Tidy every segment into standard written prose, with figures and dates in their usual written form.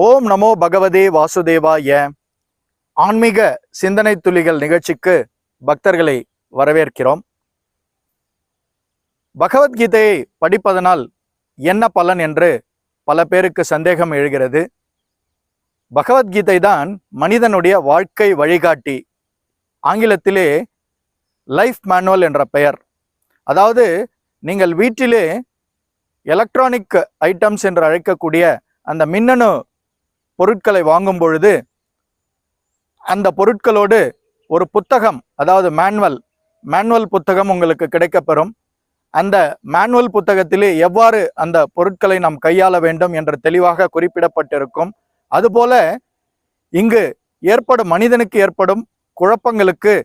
ஓம் நமோ பகவதே வாசுதேவாய. ஆன்மீக சிந்தனை துளிகள் நிகழ்ச்சிக்கு பக்தர்களை வரவேற்கிறோம். பகவத்கீதையை படிப்பதனால் என்ன பலன் என்று பல பேருக்கு சந்தேகம் எழுகிறது. பகவத்கீதை தான் மனிதனுடைய வாழ்க்கை வழிகாட்டி. ஆங்கிலத்திலே லைஃப் மேனுவல் என்ற பெயர். அதாவது நீங்கள் வீட்டிலே எலக்ட்ரானிக் ஐட்டம்ஸ் என்று அழைக்கக்கூடிய அந்த மின்னணு பொருட்களை வாங்கும் பொழுது அந்த பொருட்களோடு ஒரு புத்தகம், அதாவது மேனுவல் புத்தகம் உங்களுக்கு கிடைக்கப்பெறும். அந்த மேனுவல் புத்தகத்திலே எவ்வாறு அந்த பொருட்களை நாம் கையாள வேண்டும் என்று தெளிவாக குறிப்பிடப்பட்டிருக்கும். அதுபோல இங்கு மனிதனுக்கு ஏற்படும் குழப்பங்களுக்கு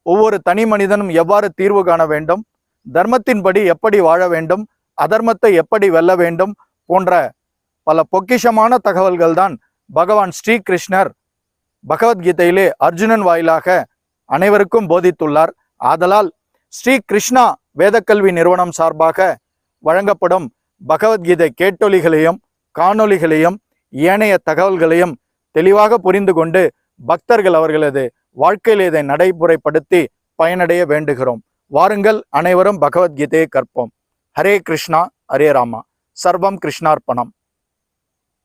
ஒவ்வொரு தனி மனிதனும் எவ்வாறு தீர்வு காண வேண்டும், தர்மத்தின்படி எப்படி வாழ வேண்டும், அதர்மத்தை எப்படி வெல்ல வேண்டும் போன்ற பல பொக்கிஷமான தகவல்கள் தான் பகவான் ஸ்ரீகிருஷ்ணர் பகவத்கீதையிலே அர்ஜுனன் வாயிலாக அனைவருக்கும் போதித்துள்ளார். ஆதலால் ஸ்ரீ கிருஷ்ணா வேதக்கல்வி நிறுவனம் சார்பாக வழங்கப்படும் பகவத்கீதை கேட்டொலிகளையும் காணொலிகளையும் ஏனைய தகவல்களையும் தெளிவாக புரிந்து கொண்டு பக்தர்கள் அவர்களது வாழ்க்கையில் இதை நடைமுறைப்படுத்தி பயனடைய வேண்டுகிறோம். வாருங்கள், அனைவரும் பகவத்கீதையை கற்போம். ஹரே கிருஷ்ணா, ஹரே ராமா. சர்வம் கிருஷ்ணார்ப்பணம்.